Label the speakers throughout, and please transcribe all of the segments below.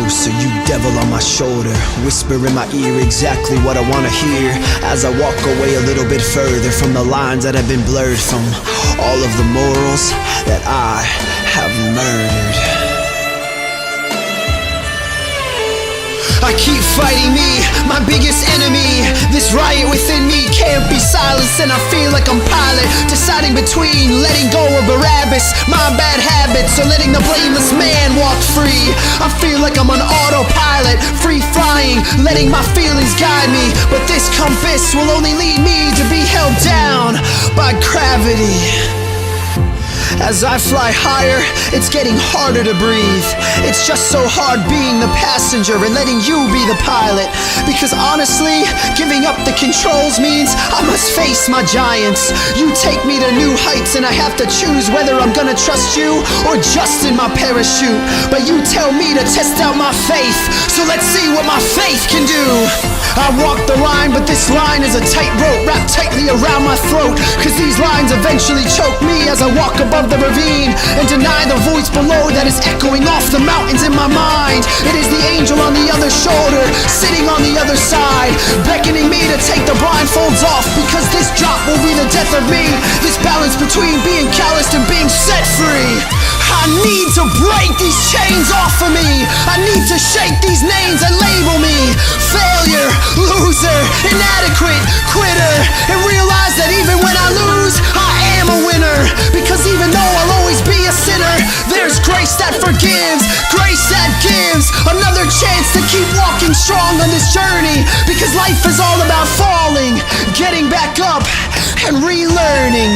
Speaker 1: closer, you devil on my shoulder. Whisper in my ear exactly what I wanna hear, as I walk away a little bit further from the lines that have been blurred, from all of the morals that I have murdered. I keep fighting me, my biggest enemy. This riot within me can't be silenced, and I feel like I'm Pilate, deciding between letting go of Barabbas, my bad habits, or letting the blameless man walk free. I feel like I'm on autopilot, free flying, letting my feelings guide me, but this compass will only lead me to be held down by gravity. As I fly higher, it's getting harder to breathe. It's just so hard being the passenger and letting you be the pilot. Because honestly, giving up the controls means I must face my giants. You take me to new heights and I have to choose whether I'm gonna trust you or just in my parachute. But you tell me to test out my faith, so let's see what my faith can do. I walk the line, but this line is a tightrope wrapped tightly around my throat. Cause these lines eventually choke me as I walk above the ravine and deny the voice below that is echoing off the mountains in my mind. It is the angel on the other shoulder, sitting on the other side, beckoning me to take the blindfolds off, because this drop will be the death of me. This balance between being calloused and being set free. I need to break these chains off of me. I need to shake these names and label me failure, loser, inadequate, quitter, and realize that even when I lose, I am a winner. Because even though I'll always be a sinner, there's grace that forgives, grace that gives another chance to keep walking strong on this journey. Because life is all about falling, getting back up, and relearning.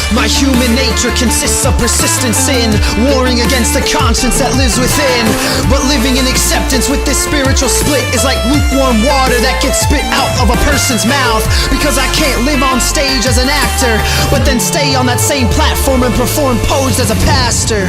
Speaker 1: My human nature consists of persistent sin, warring against the conscience that lives within. But living in acceptance with this spiritual split is like lukewarm water that gets spit out of a person's mouth. Because I can't live on stage as an actor, but then stay on that same platform and perform posed as a pastor.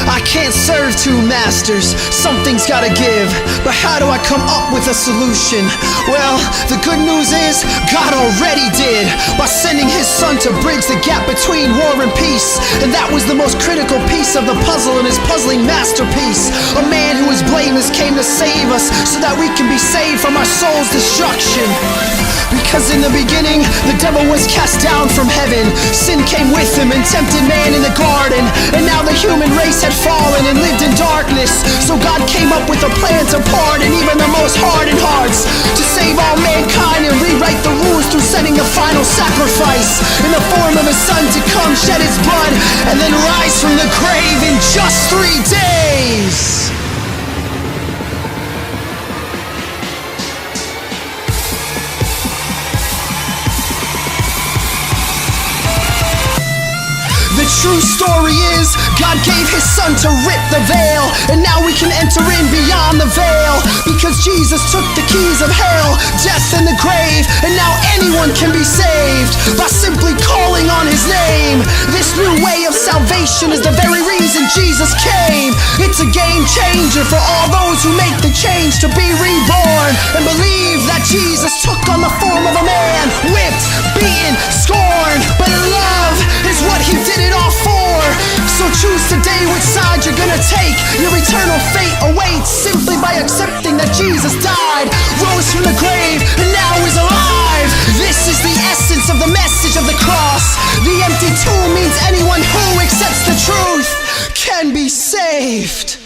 Speaker 1: I can't serve two masters, something's gotta give. But how do I come up with a solution? Well, the good news is God already did, by sending his son to bridge the gap between war and peace. And that was the most critical piece of the puzzle in his puzzling masterpiece. A man who is blameless came to save us, so that we can be saved from our soul's destruction. Because in the beginning, the devil was cast down from heaven. Sin came with him and tempted man in the garden. And now the human race had fallen and lived in darkness. So God came up with a plan to pardon even the most hardened hearts, to save all mankind and rewrite the rules through sending the final sacrifice in the form of his son to come shed his blood and then rise from the grave in just 3 days. The true story is God gave his son to rip the veil, and now we can enter in beyond the veil. Because Jesus took the keys of hell, death, and the grave, and now anyone can be saved by simply calling on his name. This new way of salvation is the very reason Jesus came. It's a game changer for all those who make the change to be reborn and believe that Jesus took on the form of a man, whipped, beaten, scorned, but love is what he did it all for. So choose today which side you're gonna take. Your eternal fate awaits simply by accepting that Jesus died, rose from the grave, and now is alive. This is the essence of the message of the cross. The empty tomb means anyone who accepts the truth can be saved.